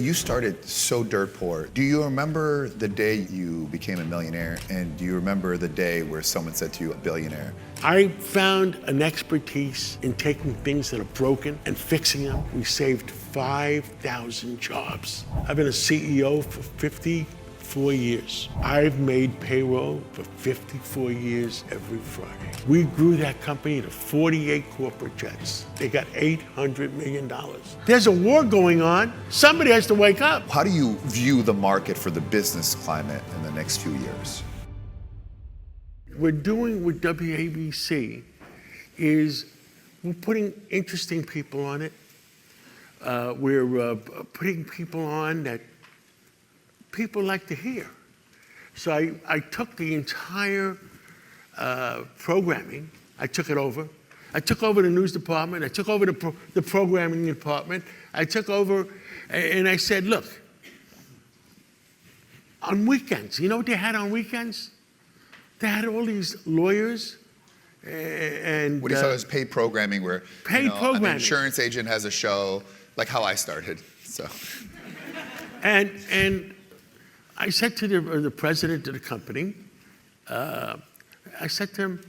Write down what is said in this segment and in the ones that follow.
You started so dirt poor. Do you remember the day you became a millionaire? And do you remember the day where someone said to you, a billionaire? I found an expertise in taking things that are broken and fixing them. We saved 5,000 jobs. I've been a CEO for 54 years. I've made payroll for 54 years every Friday. We grew that company to 48 corporate jets. They got $800 million. There's a war going on. Somebody has to wake up. How do you view the market for the business climate in the next few years? We're doing with WABC is we're putting interesting people on it. We're putting people on that people like to hear. So I took the entire programming, I took it over. I took over the news department, I took over the programming department, I took over, and I said, look, on weekends, you know what they had on weekends? They had all these lawyers and... What do you saw as paid programming where programming. An insurance agent has a show, like how I started, so. And I said to the president of the company, I said to him,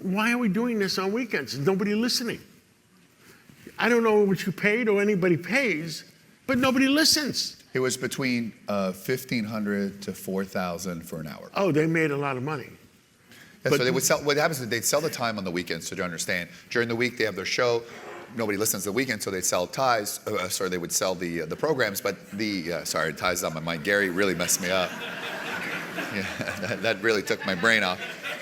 why are we doing this on weekends? There's nobody listening. I don't know what you paid or anybody pays, but nobody listens. It was between $1,500 to $4,000 for an hour. Oh, they made a lot of money. Yeah, so they would sell. What happens is they'd sell the time on the weekends, so you understand. During the week they have their show. Nobody listens to the weekend, so they'd sell ties. They would sell the programs. But sorry, ties is on my mind. Gary really messed me up. Yeah, that really took my brain off.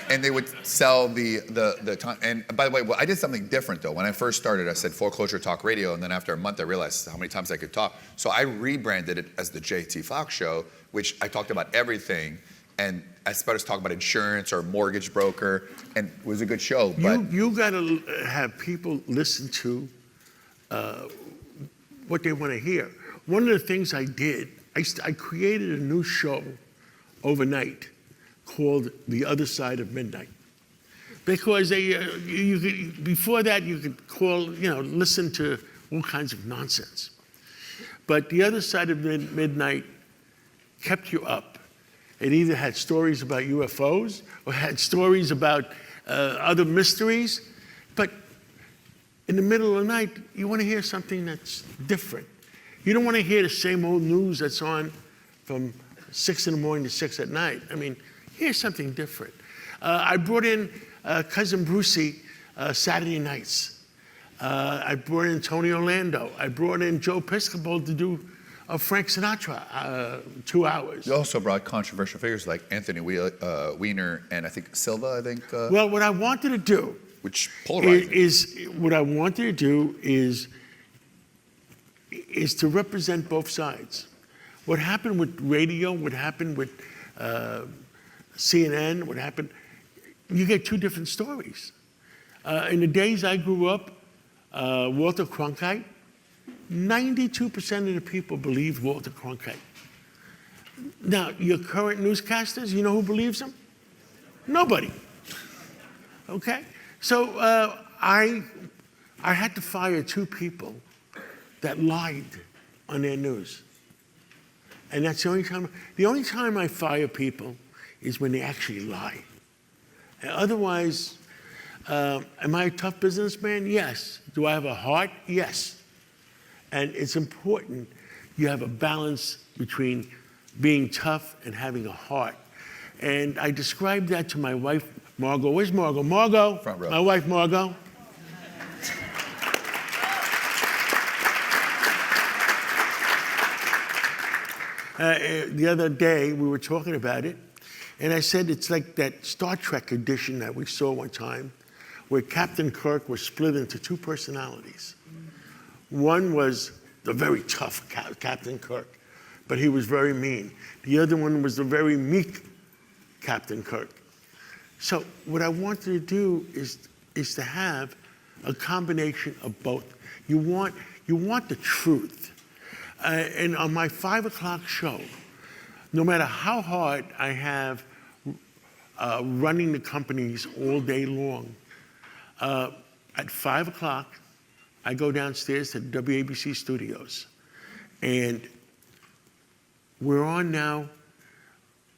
And they would sell the time. And by the way, I did something different though. When I first started, I said Foreclosure Talk Radio, and then after a month, I realized how many times I could talk. So I rebranded it as the JT Fox Show, which I talked about everything. And I started to talk about insurance or mortgage broker, and it was a good show. But you got to have people listen to what they want to hear. One of the things I did, I created a new show overnight called The Other Side of Midnight. Because before that, you could call, listen to all kinds of nonsense. But The Other Side of Midnight kept you up. It either had stories about UFOs or had stories about other mysteries. But in the middle of the night, you want to hear something that's different. You don't want to hear the same old news that's on from 6 in the morning to 6 at night. I mean, here's something different. I brought in Cousin Brucey Saturday nights. I brought in Tony Orlando. I brought in Joe Piscopo to do Frank Sinatra, 2 hours. You also brought controversial figures like Anthony Weiner and I think Silva, I think. Well, what I wanted to do which polarizing. is to represent both sides. What happened with radio, what happened with CNN, what happened, you get 2 different stories. In the days I grew up, Walter Cronkite, 92% of the people believed Walter Cronkite. Now, your current newscasters, you know who believes them? Nobody. Okay? So I had to fire 2 people that lied on their news. And that's the only time I fire people is when they actually lie. And otherwise, am I a tough businessman? Yes. Do I have a heart? Yes. And it's important you have a balance between being tough and having a heart. And I described that to my wife, Margot. Where's Margot? Margot. Front row. My wife, Margot. The other day, we were talking about it, and I said it's like that Star Trek edition that we saw one time, where Captain Kirk was split into 2 personalities. One was the very tough Captain Kirk, but he was very mean. The other one was the very meek Captain Kirk. So what I wanted to do is to have a combination of both. You want the truth. And on my 5 o'clock show, no matter how hard I have running the companies all day long, at 5 o'clock, I go downstairs to the WABC studios, And we're on now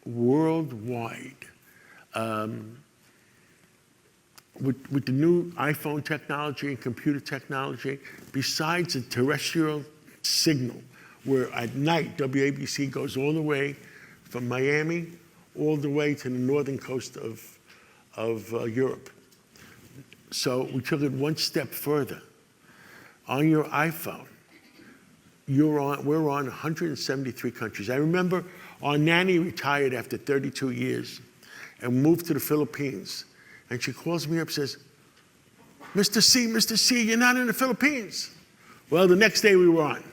worldwide. With the new iPhone technology and computer technology, besides the terrestrial signal, where at night WABC goes all the way from Miami all the way to the northern coast of Europe. So we took it one step further. On your iPhone, we're on 173 countries. I remember our nanny retired after 32 years and moved to the Philippines. And she calls me up and says, Mr. C, you're not in the Philippines. Well, the next day we were on.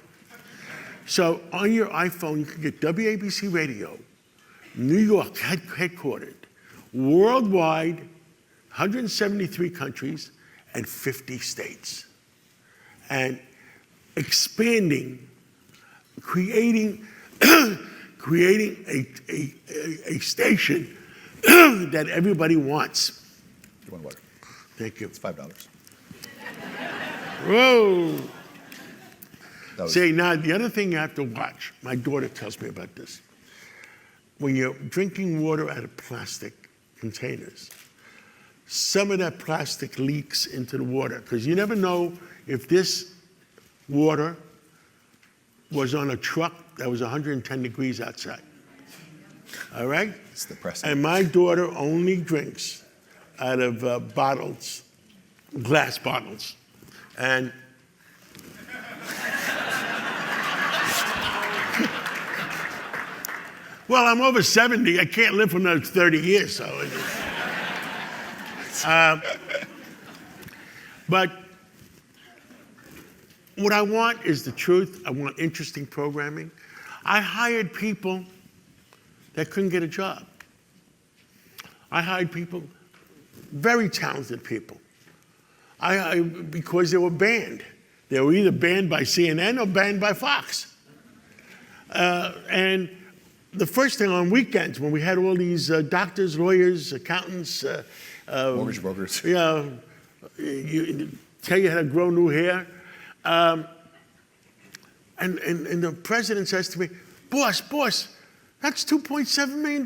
So on your iPhone, you can get WABC Radio, New York headquartered, worldwide, 173 countries and 50 states. And expanding, creating a station that everybody wants. You want water? Thank you. It's $5. Whoa. Was... See, now the other thing you have to watch, my daughter tells me about this. When you're drinking water out of plastic containers, some of that plastic leaks into the water because you never know if this water was on a truck that was 110 degrees outside. All right? It's depressing. And my daughter only drinks out of bottles, glass bottles. And well, I'm over 70. I can't live for another 30 years. So, but what I want is the truth. I want interesting programming. I hired people that couldn't get a job. I hired people, very talented people, because they were banned. They were either banned by CNN or banned by Fox. And the first thing on weekends, when we had all these doctors, lawyers, accountants, mortgage brokers, tell you how to grow new hair, and the president says to me, boss, that's $2.7 million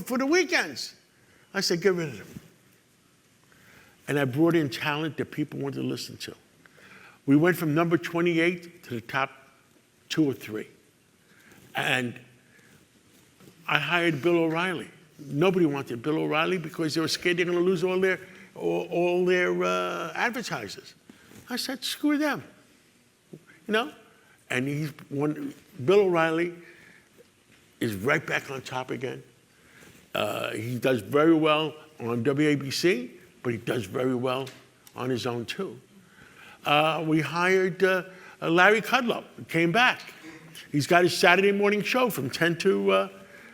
for the weekends. I said, get rid of them. And I brought in talent that people wanted to listen to. We went from number 28 to the top 2 or 3. And I hired Bill O'Reilly. Nobody wanted Bill O'Reilly because they were scared they're going to lose all their advertisers. I said, screw them, And Bill O'Reilly is right back on top again. He does very well on WABC, but he does very well on his own too. We hired Larry Kudlow, who came back. He's got his Saturday morning show from 10 to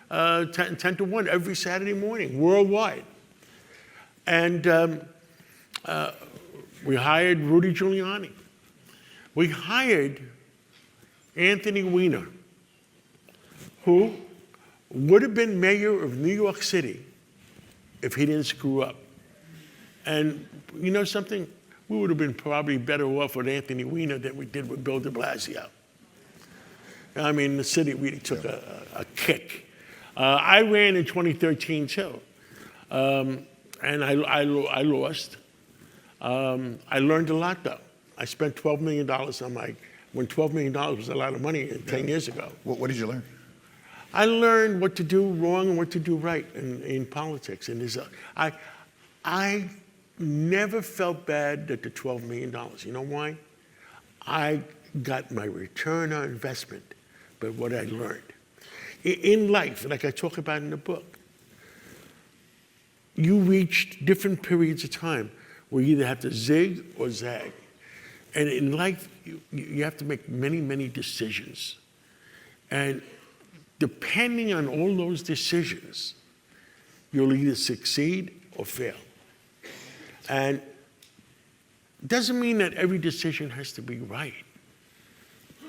1 every Saturday morning, worldwide. And we hired Rudy Giuliani. We hired Anthony Weiner, who would have been mayor of New York City if he didn't screw up. And you know something? We would have been probably better off with Anthony Weiner than we did with Bill de Blasio. I mean, the city really took a kick. I ran in 2013 too, and I lost. I learned a lot though. I spent $12 million when $12 million was a lot of money 10 years ago. What did you learn? I learned what to do wrong and what to do right in politics. And I never felt bad at the $12 million. You know why? I got my return on investment by what I learned. In life, like I talk about in the book, you reached different periods of time where you either have to zig or zag. And in life, you have to make many, many decisions. And depending on all those decisions, you'll either succeed or fail. And it doesn't mean that every decision has to be right,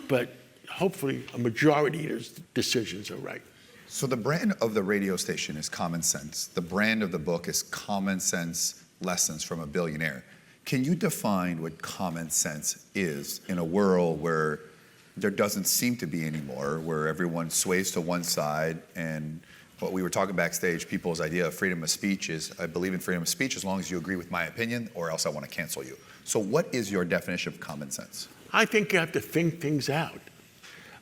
but hopefully a majority of decisions are right. So the brand of the radio station is common sense. The brand of the book is common sense lessons from a billionaire. Can you define what common sense is in a world where there doesn't seem to be anymore, where everyone sways to one side. And what we were talking backstage, people's idea of freedom of speech is, I believe in freedom of speech as long as you agree with my opinion, or else I want to cancel you. So what is your definition of common sense? I think you have to think things out.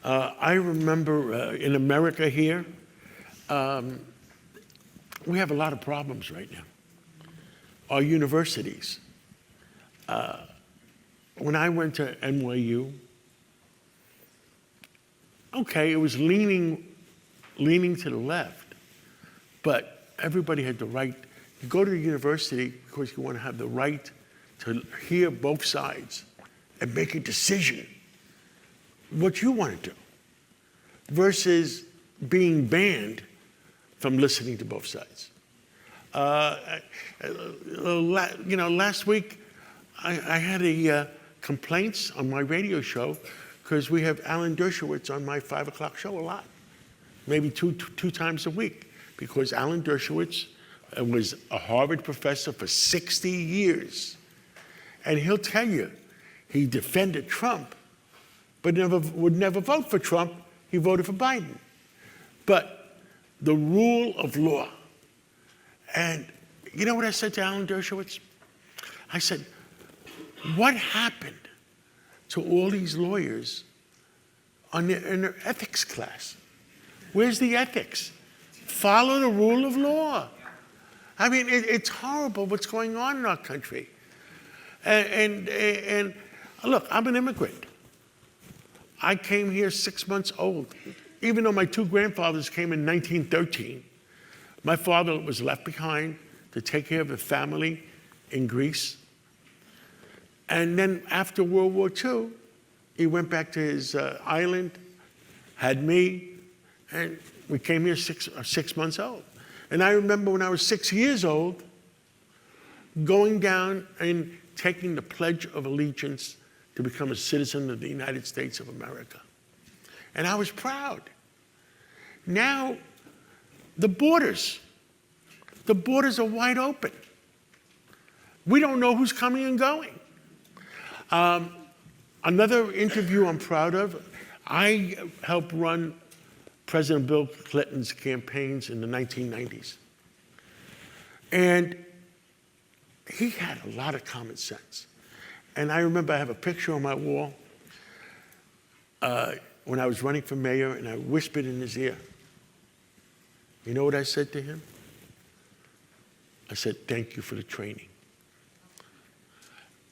I remember in America here, we have a lot of problems right now. Our universities. When I went to NYU, okay, it was leaning to the left, but everybody had the right. You go to the university because you want to have the right to hear both sides and make a decision what you want to do versus being banned from listening to both sides. Last week I had complaints on my radio show because we have Alan Dershowitz on my 5 o'clock show a lot, maybe two times a week, because Alan Dershowitz was a Harvard professor for 60 years. And he'll tell you, he defended Trump, but would never vote for Trump. He voted for Biden. But the rule of law. And you know what I said to Alan Dershowitz? I said, what happened to all these lawyers in their ethics class? Where's the ethics? Follow the rule of law. I mean, it's horrible what's going on in our country. And look, I'm an immigrant. I came here 6 months old. Even though my two grandfathers came in 1913, my father was left behind to take care of a family in Greece. And then after World War II, he went back to his island, had me, and we came here 6 months old. And I remember when I was 6 years old, going down and taking the Pledge of Allegiance to become a citizen of the United States of America. And I was proud. Now, the borders are wide open. We don't know who's coming and going. Another interview I'm proud of, I helped run President Bill Clinton's campaigns in the 1990s. And he had a lot of common sense. And I remember I have a picture on my wall when I was running for mayor, and I whispered in his ear. You know what I said to him? I said, thank you for the training.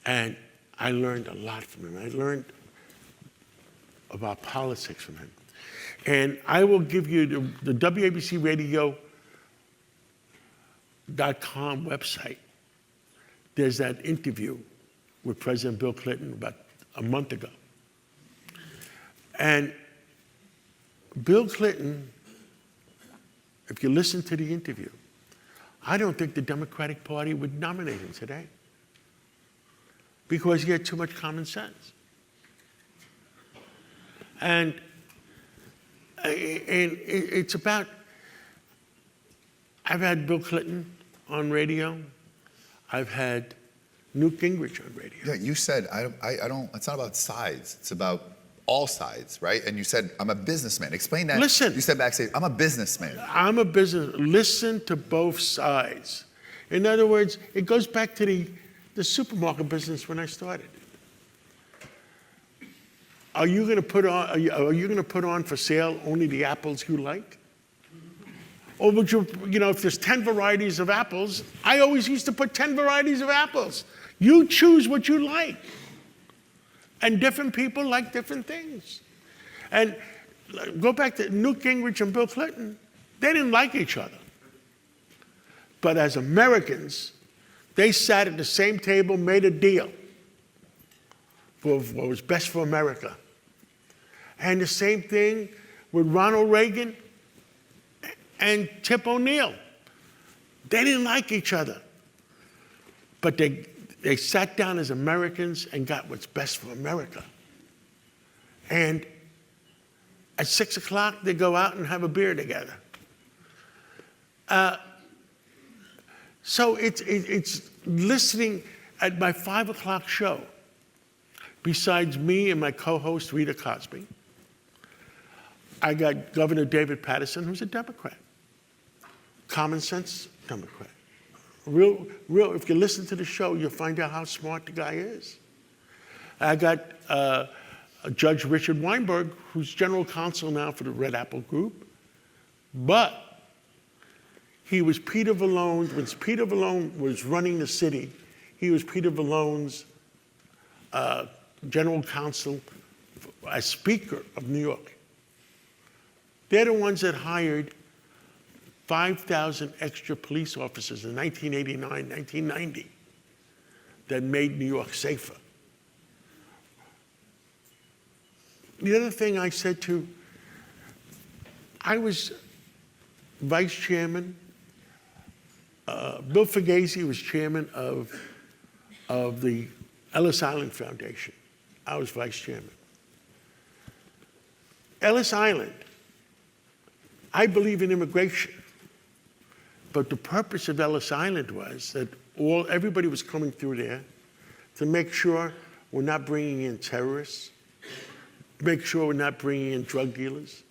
And I learned a lot from him. I learned about politics from him. And I will give you the WABC Radio.com website. There's that interview with President Bill Clinton about a month ago. And Bill Clinton, if you listen to the interview, I don't think the Democratic Party would nominate him today because he had too much common sense. And it's about, I've had Bill Clinton on radio. I've had Newt Gingrich on radio. Yeah, you said, I don't, it's not about sides. It's about all sides, right? And you said, I'm a businessman. Explain that. Listen. You said backstage, I'm a businessman. I'm a business. Listen to both sides. In other words, it goes back to the supermarket business when I started. Are you going to put on? Are you going to put on for sale only the apples you like? Or would you, if there's 10 varieties of apples, I always used to put 10 varieties of apples. You choose what you like. And different people like different things. And go back to Newt Gingrich and Bill Clinton. They didn't like each other. But as Americans, they sat at the same table, made a deal for what was best for America. And the same thing with Ronald Reagan and Tip O'Neill. They didn't like each other. But they sat down as Americans and got what's best for America. And at 6 o'clock, they go out and have a beer together. So it's listening at my 5 o'clock show, besides me and my co-host Rita Cosby, I got Governor David Paterson, who's a Democrat. Common sense Democrat. Real, if you listen to the show, you'll find out how smart the guy is. I got Judge Richard Weinberg, who's general counsel now for the Red Apple Group. But he was Peter Vallone's, when Peter Vallone was running the city, he was Peter Vallone's general counsel as Speaker of New York. They're the ones that hired 5,000 extra police officers in 1989, 1990 that made New York safer. The other thing I said to, I was vice chairman, Bill Fugazi was chairman of the Ellis Island Foundation. I was vice chairman. Ellis Island, I believe in immigration, but the purpose of Ellis Island was that everybody was coming through there to make sure we're not bringing in terrorists, make sure we're not bringing in drug dealers,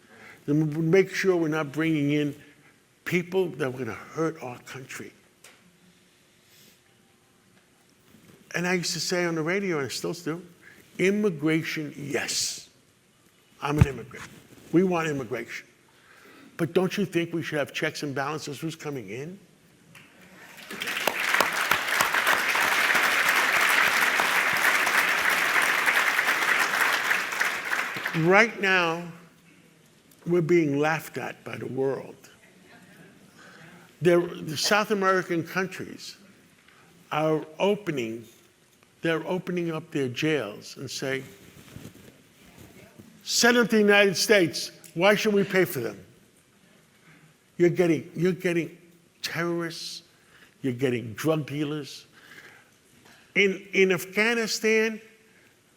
to make sure we're not bringing in people that were going to hurt our country. And I used to say on the radio, and I still do, immigration, yes. I'm an immigrant. We want immigration. But don't you think we should have checks and balances? Who's coming in? Right now, we're being laughed at by the world. The South American countries are opening up their jails and say, send them to the United States. Why should we pay for them? You're getting terrorists, you're getting drug dealers. In Afghanistan,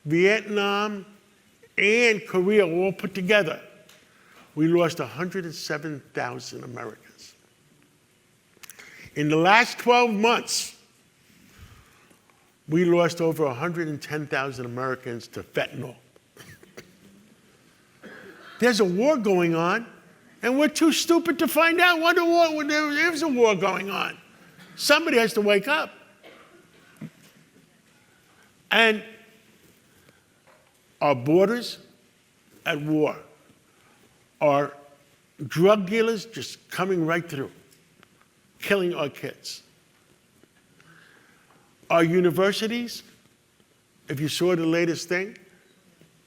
Vietnam, and Korea all put together, we lost 107,000 Americans. In the last 12 months, we lost over 110,000 Americans to fentanyl. There's a war going on, and we're too stupid to find out what there's a war going on. Somebody has to wake up. And our borders at war. Our drug dealers just coming right through, killing our kids. Our universities, if you saw the latest thing,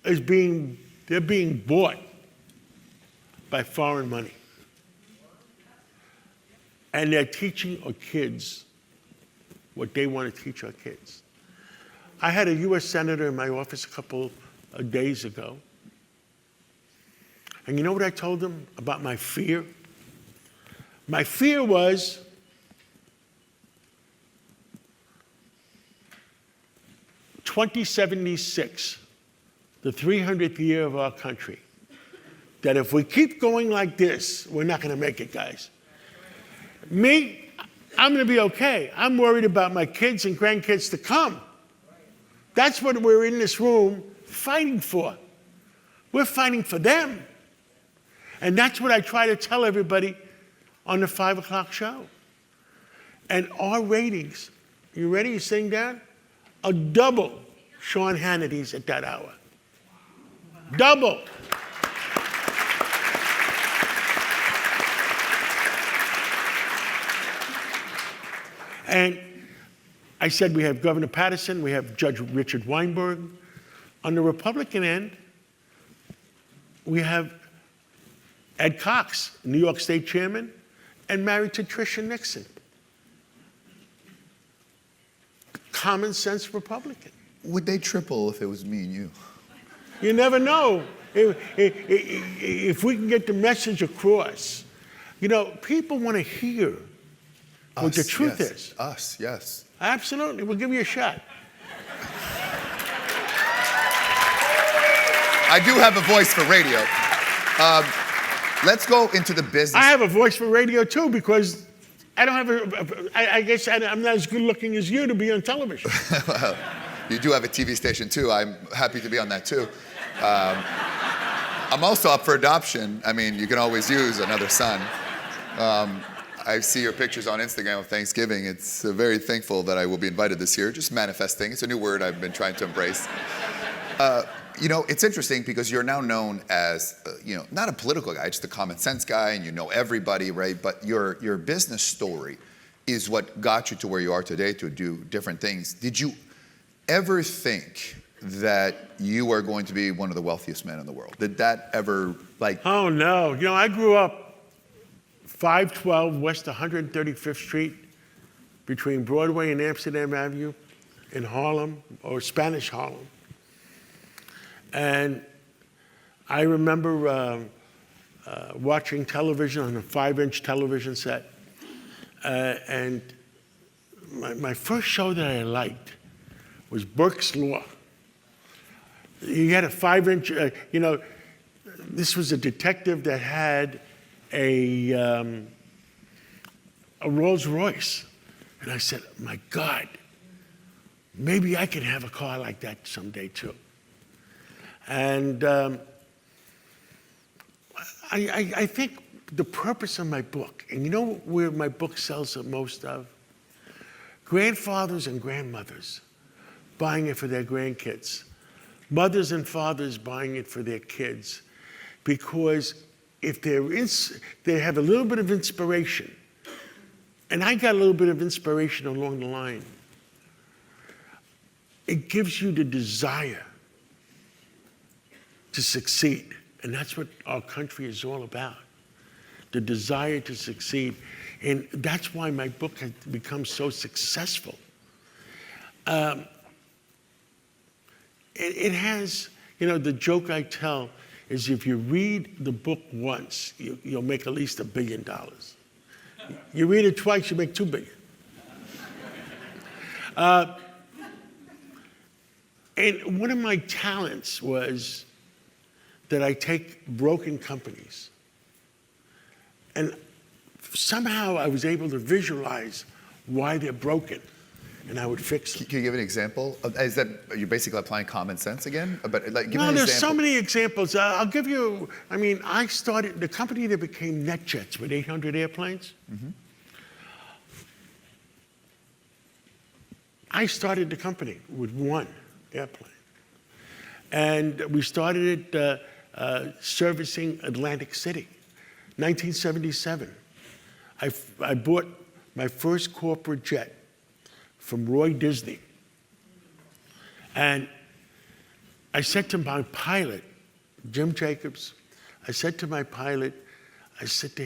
they're being bought by foreign money. And they're teaching our kids what they want to teach our kids. I had a US Senator in my office a couple of days ago. And you know what I told him about my fear? My fear was (2076), the 300th year of our country, that if we keep going like this, we're not going to make it, guys. Me, I'm going to be okay. I'm worried about my kids and grandkids to come. That's what we're in this room fighting for. We're fighting for them. And that's what I try to tell everybody on the 5 o'clock show. And our ratings, you ready? You sitting down? Are double Sean Hannity's at that hour. Double. And I said we have Governor Paterson, we have Judge Richard Weinberg. On the Republican end, we have Ed Cox, New York State Chairman, and married to Tricia Nixon. Common sense Republican. Would they triple if it was me and you? You never know if we can get the message across. You know, people want to hear what the truth is. Us, yes. Absolutely. We'll give you a shot. I do have a voice for radio. Let's go into the business. I have a voice for radio, too, because I don't have I guess I'm not as good looking as you to be on television. You do have a TV station too. I'm happy to be on that too. I'm also up for adoption. I mean, you can always use another son. I see your pictures on Instagram of Thanksgiving. It's very thankful that I will be invited this year. Just manifesting. It's a new word I've been trying to embrace. You know, it's interesting because you're now known as, you know, not a political guy, just a common sense guy, and you know everybody, right? But your business story is what got you to where you are today to do different things. Did you ever think that you were going to be one of the wealthiest men in the world? Did that ever, like... Oh, no. You know, I grew up 512 West 135th Street between Broadway and Amsterdam Avenue in Harlem, or Spanish Harlem. And I remember watching television on a 5-inch television set. And my first show that I liked was Burke's Law. He had a 5-inch, you know, this was a detective that had a Rolls Royce. And I said, my God, maybe I can have a car like that someday too. And I think the purpose of my book, and you know where my book sells the most of? Grandfathers and grandmothers buying it for their grandkids. Mothers and fathers buying it for their kids. Because if they have a little bit of inspiration, and I got a little bit of inspiration along the line, it gives you the desire to succeed. And that's what our country is all about, the desire to succeed. And that's why my book has become so successful. It has, you know, the joke I tell is if you read the book once, you'll make at least $1 billion. You read it twice, you make $2 billion. And one of my talents was that I take broken companies, and somehow I was able to visualize why they're broken, and I would fix them. Can you give an example? Is that, are you basically applying common sense again? But like, give me No, an there's example. so many examples. I'll give you, I mean, I started the company that became NetJets with 800 airplanes. Mm-hmm. I started the company with 1 airplane. And we started it servicing Atlantic City. 1977, I bought my first corporate jet from Roy Disney. And I said to my pilot, Jim Jacobs, I said to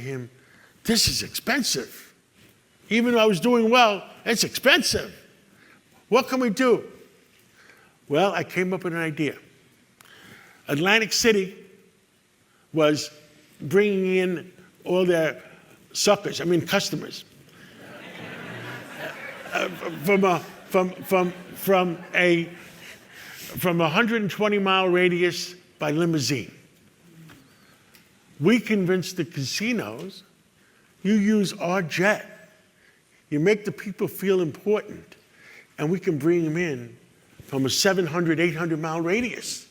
him, this is expensive. Even though I was doing well, it's expensive. What can we do? Well, I came up with an idea. Atlantic City was bringing in all their suckers, customers, from a 120-mile radius by limousine. We convinced the casinos, you use our jet, you make the people feel important, and we can bring them in from a 700, 800-mile radius.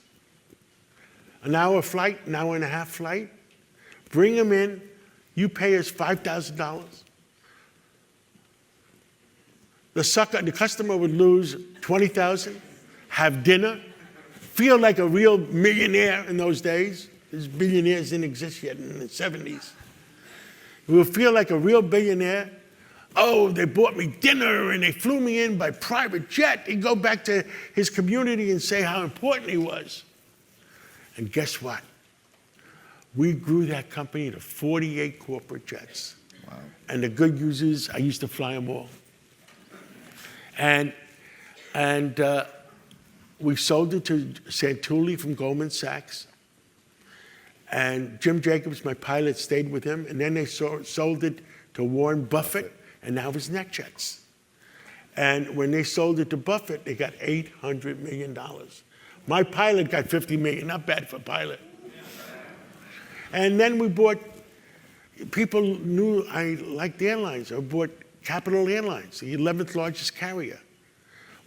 An hour flight, an hour and a half flight, bring them in, you pay us $5,000. The customer would lose $20,000, have dinner, feel like a real millionaire in those days. These billionaires didn't exist yet in the 70s. We would feel like a real billionaire. Oh, they bought me dinner and they flew me in by private jet. He'd go back to his community and say how important he was. And guess what? We grew that company to 48 corporate jets. Wow. And the good news is I used to fly them all. And we sold it to Santulli from Goldman Sachs. And Jim Jacobs, my pilot, stayed with him. And then they sold it to Warren Buffett, and now it's NetJets. And when they sold it to Buffett, they got $800 million. My pilot got $50 million, not bad for a pilot. And then we bought, people knew I liked airlines. I bought Capital Airlines, the 11th largest carrier.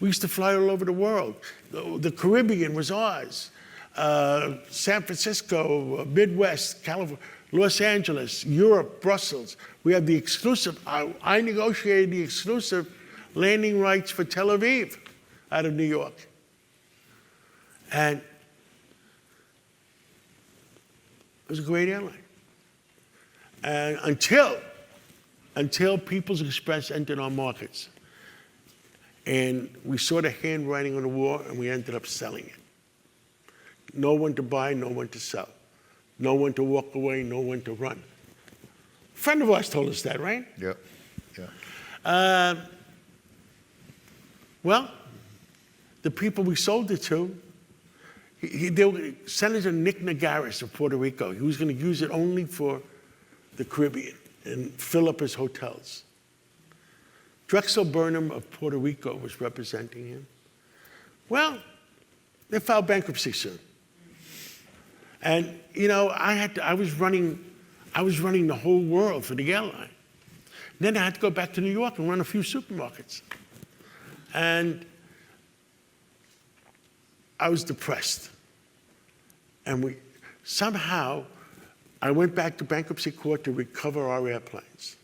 We used to fly all over the world. The Caribbean was ours. San Francisco, Midwest, California, Los Angeles, Europe, Brussels. We have the exclusive, I negotiated the exclusive landing rights for Tel Aviv out of New York. And it was a great airline. And until People's Express entered our markets. And we saw the handwriting on the wall, and we ended up selling it. No one to buy, no one to sell. No one to walk away, no one to run. A friend of ours told us that, right? Yeah, yeah. Well, the people we sold it to, Senator Nick Nagaris of Puerto Rico, he was going to use it only for the Caribbean and fill up his hotels. Drexel Burnham of Puerto Rico was representing him. Well, they filed bankruptcy soon. And, you know, I was running the whole world for the airline. Then I had to go back to New York and run a few supermarkets. And I was depressed. And somehow, I went back to bankruptcy court to recover our airplanes.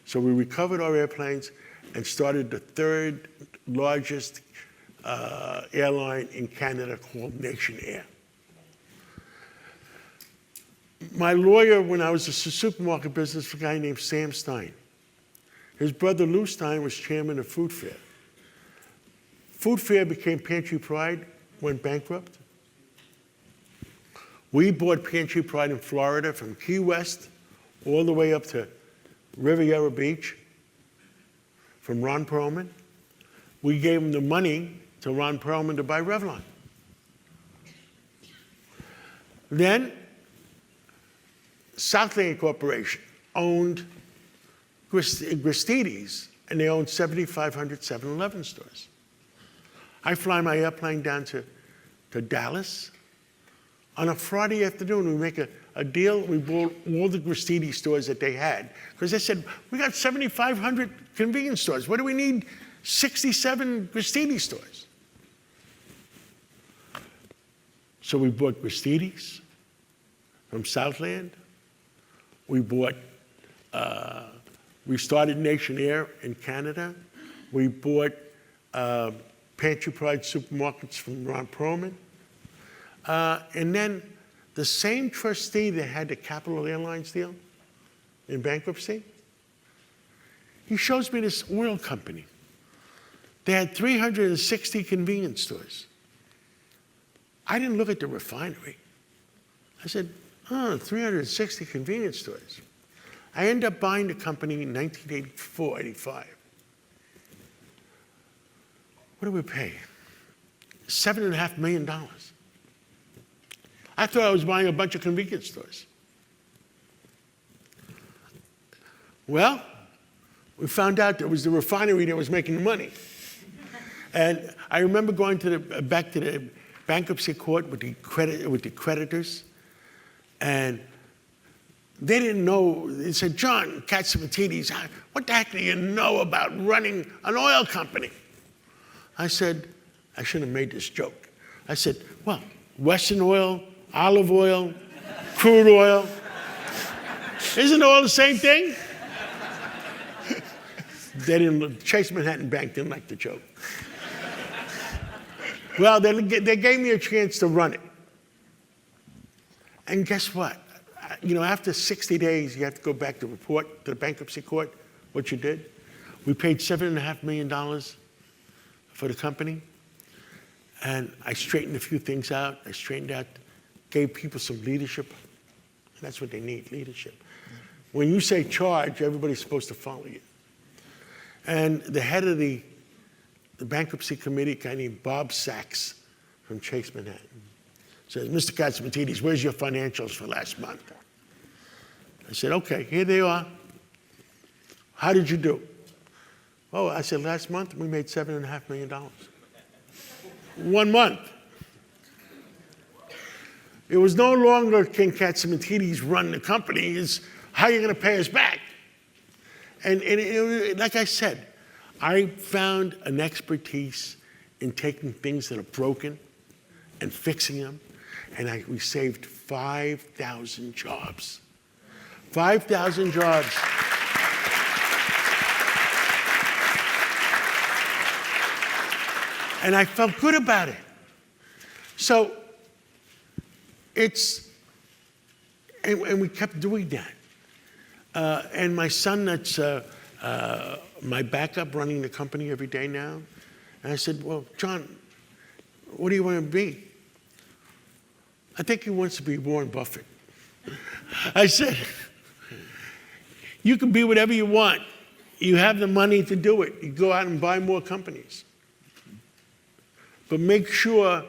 So we recovered our airplanes and started the third largest airline in Canada called Nation Air. My lawyer, when I was in the supermarket business, was a guy named Sam Stein. His brother Lou Stein was chairman of Food Fair. Food Fair became Pantry Pride, went bankrupt. We bought Pantry Pride in Florida from Key West all the way up to Riviera Beach from Ron Perlman. We gave him the money to Ron Perlman to buy Revlon. Then Southland Corporation owned Gristedes, and they owned 7,500 7-Eleven stores. I fly my airplane down to Dallas. On a Friday afternoon, we make a deal. We bought all the Gristedes stores that they had. Because they said, we got 7,500 convenience stores. What do we need 67 Gristedes stores? So we bought Gristedes from Southland. We started Nation Air in Canada. We bought Pantry Pride supermarkets from Ron Perlman. And then the same trustee that had the Capital Airlines deal in bankruptcy, he shows me this oil company. They had 360 convenience stores. I didn't look at the refinery. I said, 360 convenience stores. I ended up buying the company in 1984, 85. What did we pay? $7.5 million. I thought I was buying a bunch of convenience stores. Well, we found out that it was the refinery that was making the money. And I remember going back to the bankruptcy court with the creditors, and they didn't know. They said, John Katsimatidis, what the heck do you know about running an oil company? I said, I shouldn't have made this joke. I said, well, Western oil, olive oil, crude oil. Isn't it all the same thing? Chase Manhattan Bank didn't like the joke. Well, they gave me a chance to run it. And guess what? You know, after 60 days, you have to go back to report to the bankruptcy court what you did. We paid $7.5 million for the company. And I straightened a few things out. I straightened out, gave people some leadership. That's what they need, leadership. When you say charge, everybody's supposed to follow you. And the head of the bankruptcy committee, a guy named Bob Sachs from Chase Manhattan, says, Mr. Katsimatidis, where's your financials for last month? I said, okay, here they are. How did you do? Oh, I said, last month we made $7.5 million. 1 month. It was no longer can Katsimatidis run the company, it's how are you going to pay us back? And like I said, I found an expertise in taking things that are broken and fixing them, and we saved 5,000 jobs. 5,000 jobs. And I felt good about it. So and we kept doing that. And my son, that's my backup, running the company every day now. And I said, well, John, what do you want to be? I think he wants to be Warren Buffett. I said, you can be whatever you want. You have the money to do it. You go out and buy more companies. But make sure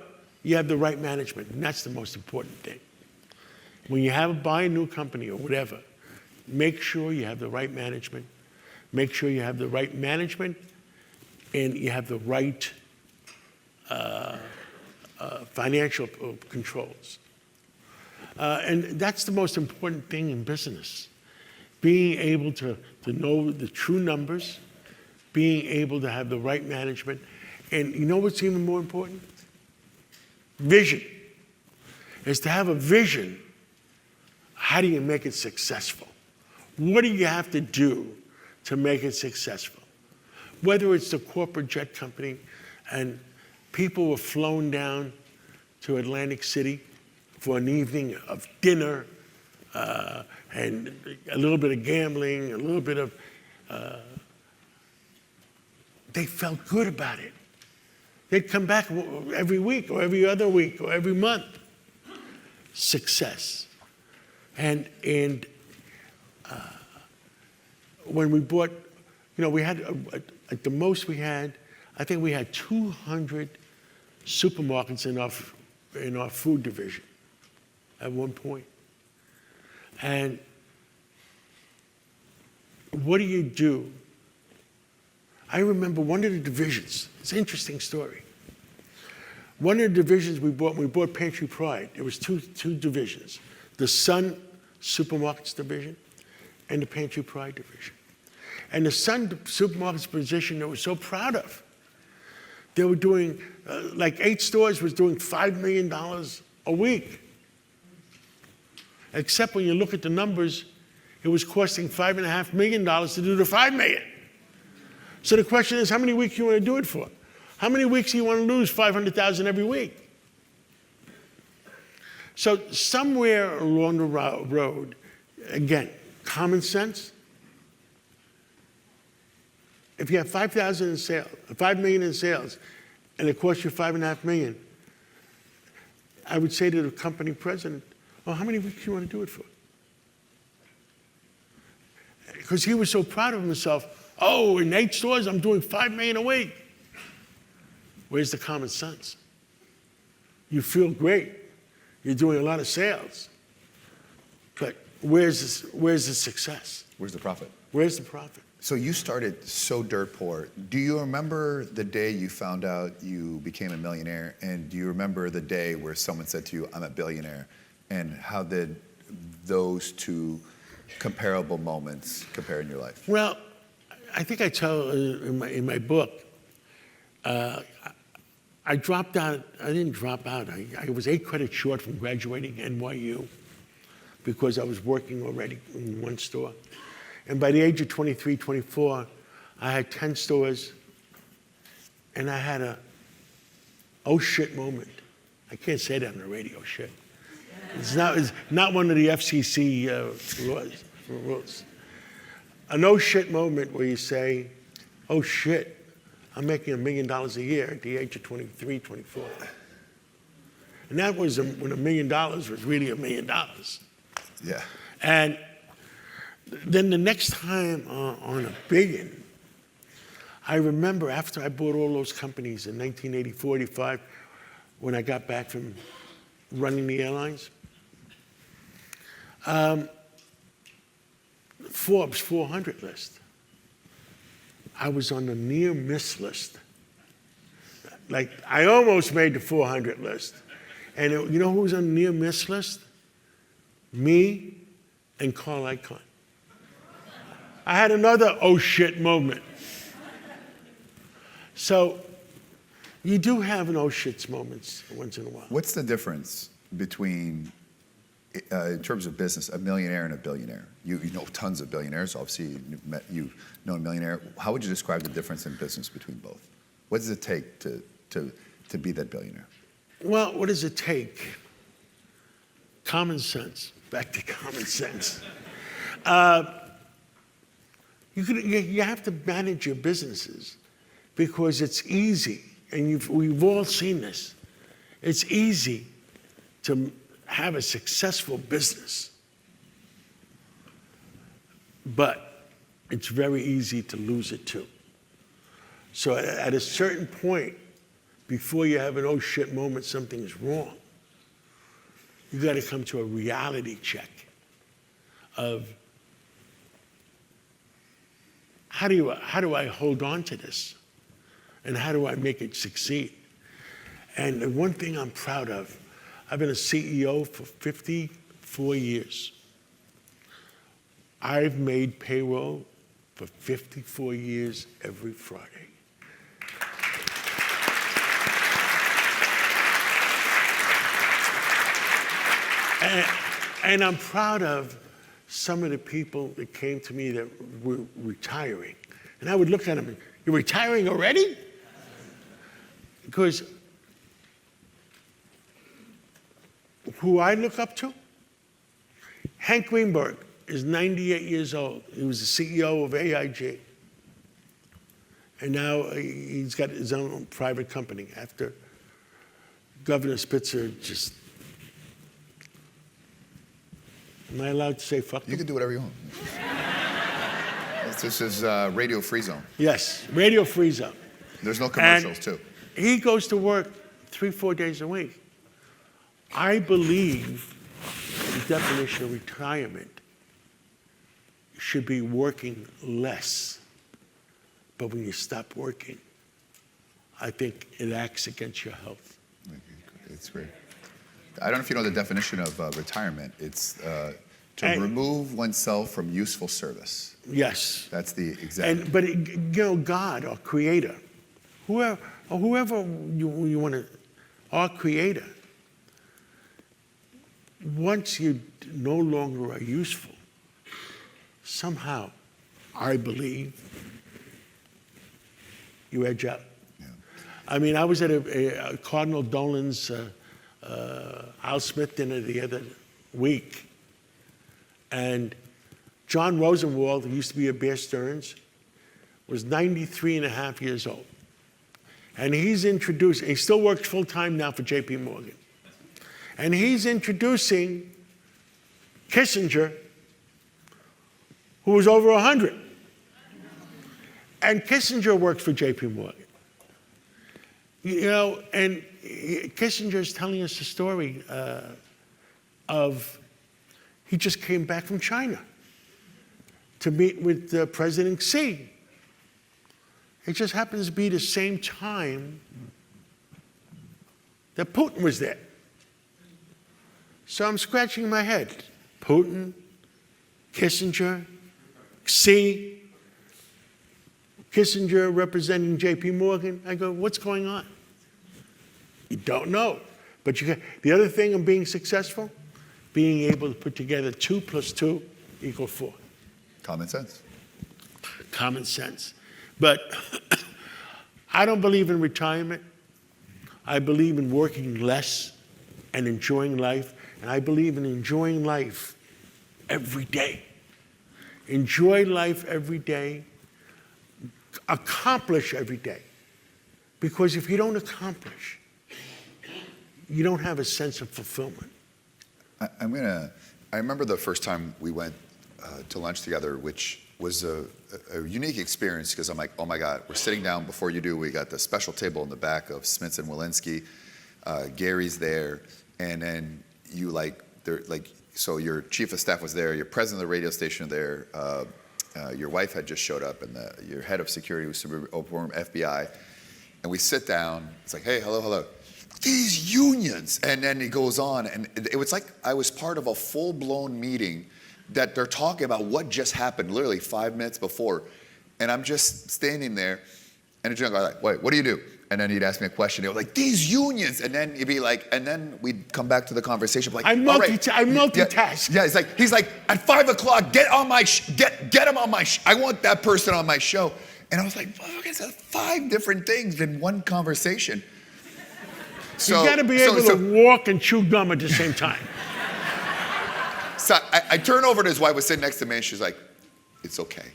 you have the right management, and that's the most important thing. When you buy a new company or whatever, make sure you have the right management. Make sure you have the right management and you have the right financial controls. And that's the most important thing in business. Being able to know the true numbers, being able to have the right management, and you know what's even more important? Vision. Is to have a vision. How do you make it successful? What do you have to do to make it successful? Whether it's the corporate jet company and people were flown down to Atlantic City for an evening of dinner and a little bit of gambling, a little bit of, they felt good about it. They'd come back every week or every other week or every month. Success. And when we bought, we had, at the most we had, I think we had 200 supermarkets in our food division at one point. And what do? I remember one of the divisions, it's an interesting story. One of the divisions we bought Pantry Pride. There was two divisions, the Sun Supermarkets division and the Pantry Pride division. And the Sun Supermarkets division they were so proud of. They were doing, like 8 stores was doing $5 million a week. Except when you look at the numbers, it was costing $5.5 million to do the $5 million. So the question is, how many weeks you want to do it for? How many weeks do you want to lose $500,000 every week? So somewhere along the road, again, common sense. If you have $5 million in sales, and it costs you $5.5 million, I would say to the company president, well, how many weeks do you want to do it for? Because he was so proud of himself. Oh, in 8 stores, I'm doing $5 million a week. Where's the common sense? You feel great. You're doing a lot of sales. But where's the success? Where's the profit? Where's the profit? So you started so dirt poor. Do you remember the day you found out you became a millionaire? And do you remember the day where someone said to you, I'm a billionaire? And how did those two comparable moments compare in your life? Well, I think I tell in my book, I dropped out. I didn't drop out. I was 8 credits short from graduating NYU because I was working already in one store. And by the age of 23, 24, I had 10 stores, and I had a oh shit moment. I can't say that on the radio, shit. It's not one of the FCC rules. An oh shit moment where you say, oh shit, I'm making $1 million a year at the age of 23, 24. And that was when $1 million was really $1 million. Yeah. And then the next time on $1 billion, I remember after I bought all those companies in 1984, 85, when I got back from running the airlines, Forbes 400 list. I was on the near miss list. Like, I almost made the 400 list. And you know who was on the near miss list? Me and Carl Icahn. I had another oh shit moment. So you do have an oh shits moments once in a while. What's the difference between, in terms of business, a millionaire and a billionaire? You know tons of billionaires. Obviously, you've known a millionaire. How would you describe the difference in business between both? What does it take to be that billionaire? Well, what does it take? Common sense. Back to common sense. You have to manage your businesses because it's easy, and we've all seen this. It's easy to have a successful business, but it's very easy to lose it too. So at a certain point, before you have an oh shit moment, something is wrong, you got to come to a reality check of how do I hold on to this? And how do I make it succeed? And the one thing I'm proud of, I've been a CEO for 54 years. I've made payroll for 54 years every Friday. And I'm proud of some of the people that came to me that were retiring. And I would look at them and, you're retiring already? Because who I look up to, Hank Greenberg is 98 years old. He was the CEO of AIG. And now he's got his own private company after Governor Spitzer just, am I allowed to say fuck You him? can do whatever you want. This is radio free zone. Yes, radio free zone. There's no commercials, too. He goes to work 3-4 days a week. I believe the definition of retirement should be working less. But when you stop working, I think it acts against your health. It's great. I don't know if you know the definition of retirement. It's to remove oneself from useful service. Yes. That's the exact. But God, our Creator, whoever you want to, our Creator, once you no longer are useful, somehow, I believe, you edge up. Yeah. I mean, I was at a Cardinal Dolan's Al Smith dinner the other week, and John Rosenwald, who used to be at Bear Stearns, was 93 and a half years old. And he's still works full time now for JP Morgan. And he's introducing Kissinger, who was over 100. And Kissinger works for JP Morgan. And Kissinger is telling us the story of he just came back from China to meet with President Xi. It just happens to be the same time that Putin was there. So I'm scratching my head. Putin, Kissinger, Xi, Kissinger representing JP Morgan. I go, what's going on? You don't know. But the other thing of being successful, being able to put together 2 + 2 = 4. Common sense. Common sense. But I don't believe in retirement. I believe in working less and enjoying life. And I believe in enjoying life every day. Enjoy life every day. Accomplish every day. Because if you don't accomplish, you don't have a sense of fulfillment. I remember the first time we went to lunch together, which was a unique experience because I'm like, oh my God, we're sitting down before you do. We got the special table in the back of Smits and Walensky. Gary's there, and then so your chief of staff was there, your president of the radio station there, your wife had just showed up, and your head of security was from FBI, and we sit down. It's like, hey, hello. These unions, and then he goes on, and it was like I was part of a full-blown meeting that they're talking about what just happened literally 5 minutes before, and I'm just standing there, And the gentleman would be like, wait, what do you do? And then he'd ask me a question. They were like, these unions. And then he'd be like, and then we'd come back to the conversation. Like, I multitask. Yeah, he's like, at 5 o'clock, get him on my I want that person on my show. And I was like, fuck, it's 5 different things in one conversation. So, you got to be able to walk and chew gum at the same time. So I turn over to his wife, was sitting next to me, and she's like, it's okay.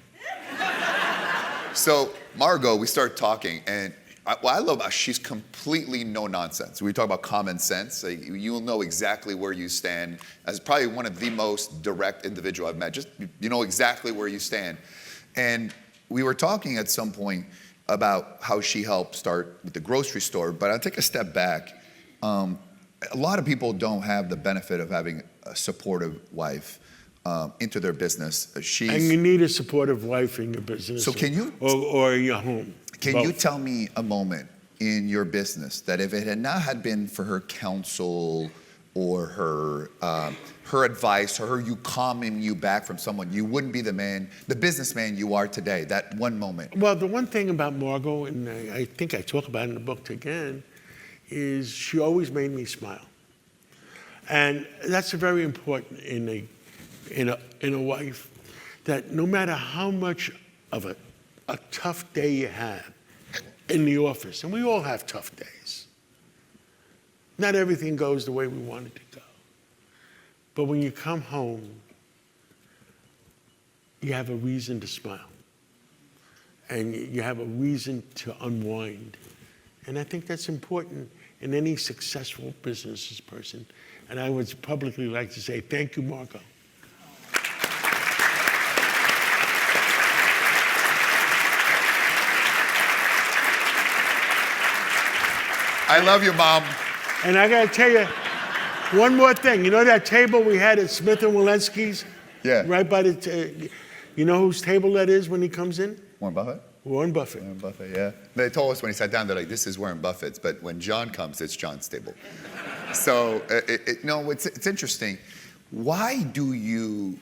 So Margot, we start talking, and what I love about her, she's completely no nonsense. We talk about common sense. You'll know exactly where you stand as probably one of the most direct individual I've met. Just, you know exactly where you stand. And we were talking at some point about how she helped start with the grocery store, but I'll take a step back. A lot of people don't have the benefit of having a supportive wife into their business. And you need a supportive wife in your business. So can you, or your home. Can both. you tell me a moment in your business that if it had not had been for her counsel or her advice or her you calming you back from someone, you wouldn't be the businessman you are today? That one moment. Well, the one thing about Margot, and I think I talk about it in the book again, is she always made me smile, and that's very important in a wife. That no matter how much of a tough day you have in the office, and we all have tough days. Not everything goes the way we want it to go. But when you come home, you have a reason to smile. And you have a reason to unwind. And I think that's important in any successful business person. And I would publicly like to say, thank you, Margot. I love you, Mom. And I got to tell you one more thing. You know that table we had at Smith & Wollensky's? Yeah. Right by you know whose table that is when he comes in? Warren Buffett? Warren Buffett. Warren Buffett, yeah. They told us when he sat down, they're like, this is Warren Buffett's, but when John comes, it's John's table. So, it's interesting. Why do you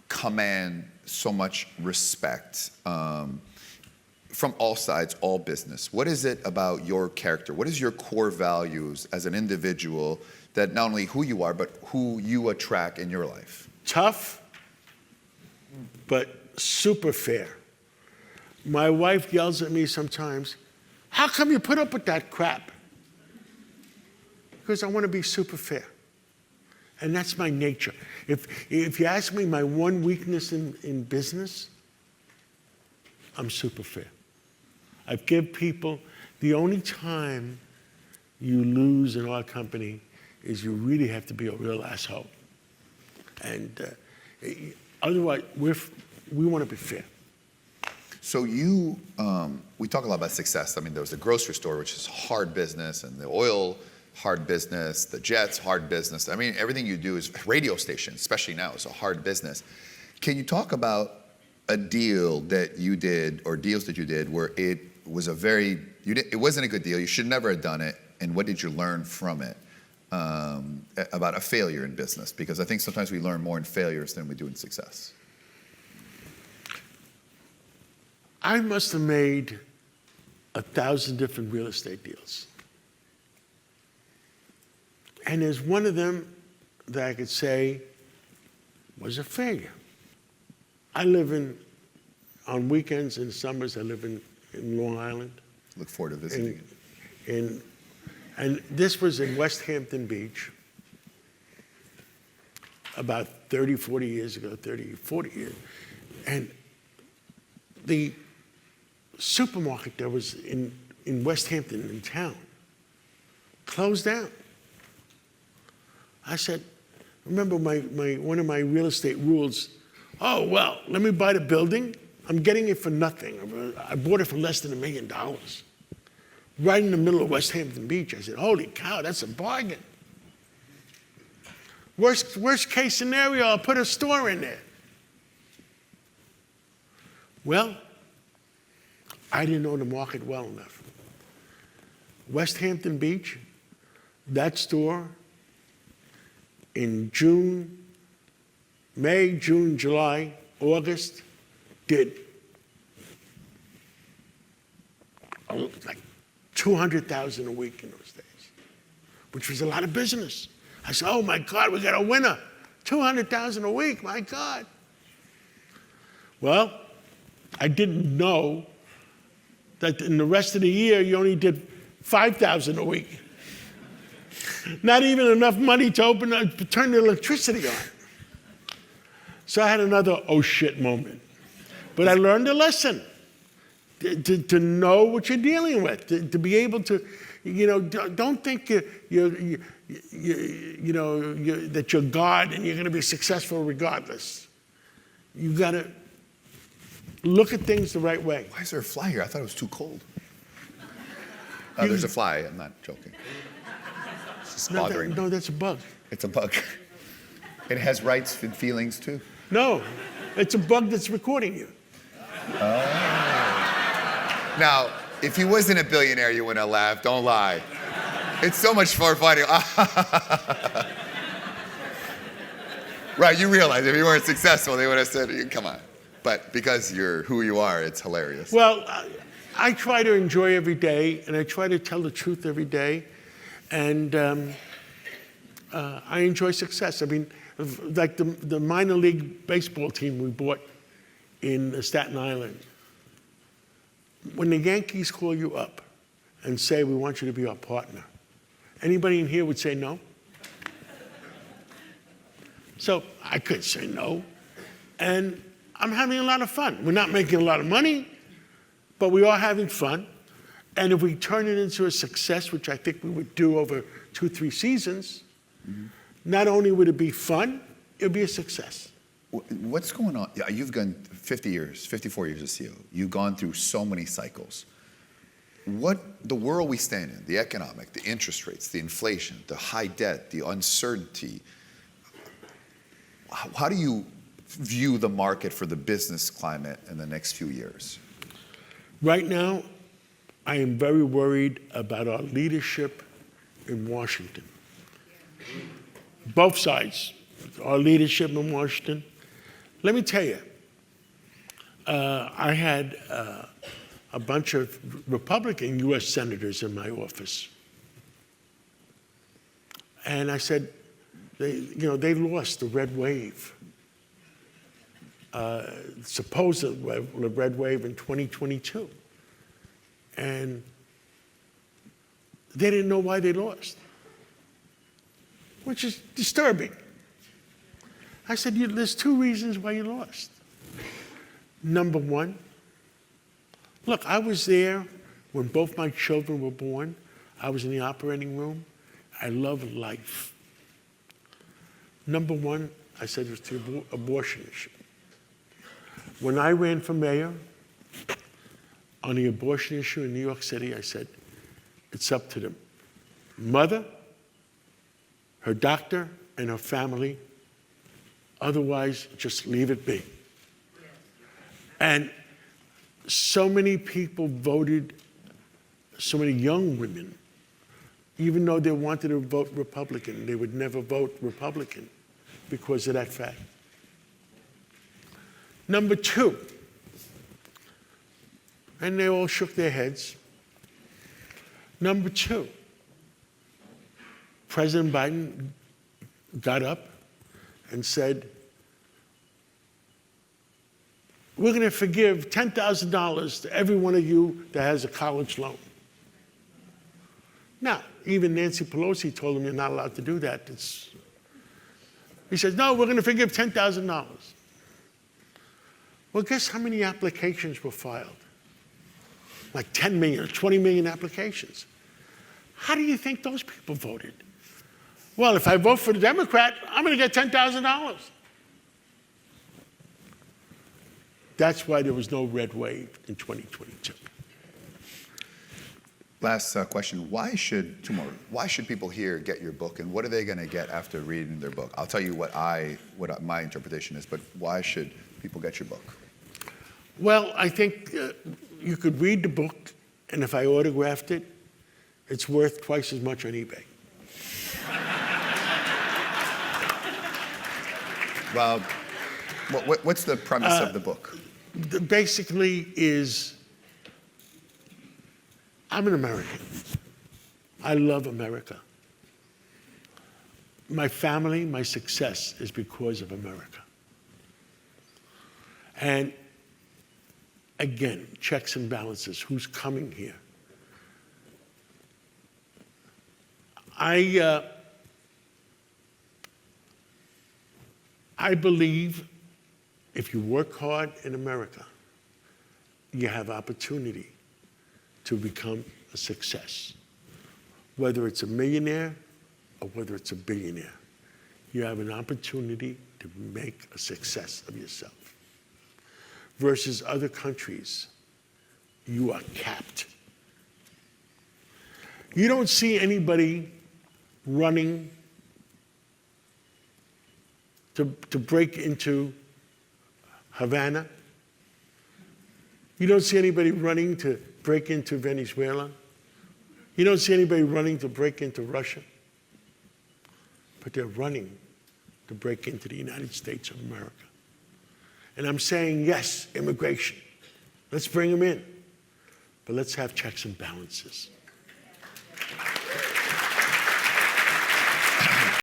command so much respect from all sides, all business? What is it about your character? What is your core values as an individual that not only who you are, but who you attract in your life? Tough, but super fair. My wife yells at me sometimes, how come you put up with that crap? Because I want to be super fair. And that's my nature. If you ask me my one weakness in business, I'm super fair. I give people, the only time you lose in our company is you really have to be a real asshole. And otherwise, we want to be fair. So we talk a lot about success. I mean, there was the grocery store, which is hard business, and the oil, hard business, the jets, hard business. I mean, everything you do is radio station, especially now, is a hard business. Can you talk about a deal that you did or deals that you did where it was it wasn't a good deal, you should never have done it, and what did you learn from it about a failure in business? Because I think sometimes we learn more in failures than we do in success. I must have made 1,000 different real estate deals. And there's one of them that I could say was a failure. I live on weekends and summers, I live in Long Island. Look forward to visiting. And this was in West Hampton Beach about 30, 40 years ago, 40 years. And the supermarket that was in West Hampton, in town, closed down. I said, remember one of my real estate rules, oh, well, let me buy the building. I'm getting it for nothing. I bought it for less than $1 million. Right in the middle of West Hampton Beach. I said, holy cow, that's a bargain. Worst case scenario, I'll put a store in there. Well, I didn't know the market well enough. West Hampton Beach, that store, in May, June, July, August, did like 200,000 a week in those days, which was a lot of business. I said, oh my God, we got a winner. 200,000 a week, my God. Well, I didn't know that in the rest of the year, you only did 5,000 a week. Not even enough money to turn the electricity on. So I had another oh shit moment. But I learned a lesson. To know what you're dealing with, to be able to, don't think that you're God and you're going to be successful regardless. You got to look at things the right way. Why is there a fly here? I thought it was too cold. Oh, there's a fly. I'm not joking. It's just bothering me. No, that's a bug. It's a bug. It has rights and feelings too. No, it's a bug that's recording you. Now, if he wasn't a billionaire, you wouldn't have laughed. Don't lie. It's so much more funny. Right, you realize if you weren't successful, they would have said, come on. But because you're who you are, it's hilarious. Well, I try to enjoy every day, and I try to tell the truth every day. And I enjoy success. I mean, like the minor league baseball team we bought in Staten Island. When the Yankees call you up and say, we want you to be our partner, anybody in here would say no? So I could say no. And I'm having a lot of fun. We're not making a lot of money, but we are having fun. And if we turn it into a success, which I think we would do over 2-3 seasons, not only would it be fun, it would be a success. What's going on? You've gone 54 years as CEO. You've gone through so many cycles. The world we stand in, the economic, the interest rates, the inflation, the high debt, the uncertainty, how do you view the market for the business climate in the next few years? Right now, I am very worried about our leadership in Washington. Both sides, our leadership in Washington. Let me tell you, I had a bunch of Republican U.S. senators in my office. And I said, they lost the red wave. Supposed red wave in 2022. And they didn't know why they lost, which is disturbing. I said, there's 2 reasons why you lost. Number one, look, I was there when both my children were born. I was in the operating room. I love life. Number one, I said, it was the abortion issue. When I ran for mayor on the abortion issue in New York City, I said, it's up to the mother, her doctor, and her family. Otherwise, just leave it be. And so many people voted, so many young women, even though they wanted to vote Republican, they would never vote Republican because of that fact. Number 2, and they all shook their heads. Number 2, President Biden got up and said, we're going to forgive $10,000 to every one of you that has a college loan. Now, even Nancy Pelosi told him you're not allowed to do that. He says, no, we're going to forgive $10,000. Well, guess how many applications were filed? Like 10 million or 20 million applications. How do you think those people voted? Well, if I vote for the Democrat, I'm going to get $10,000. That's why there was no red wave in 2022. Last question. Why should people here get your book, and what are they going to get after reading their book? I'll tell you what my interpretation is, but why should people get your book? Well, I think you could read the book, and if I autographed it, it's worth twice as much on eBay. Well, what's the premise of the book? Basically is I'm an American. I love America. My family, my success is because of America. And again, checks and balances. Who's coming here? I believe if you work hard in America, you have opportunity to become a success. Whether it's a millionaire or whether it's a billionaire, you have an opportunity to make a success of yourself. Versus other countries, you are capped. You don't see anybody running to break into Havana. You don't see anybody running to break into Venezuela. You don't see anybody running to break into Russia. But they're running to break into the United States of America. And I'm saying, yes, immigration. Let's bring them in. But let's have checks and balances.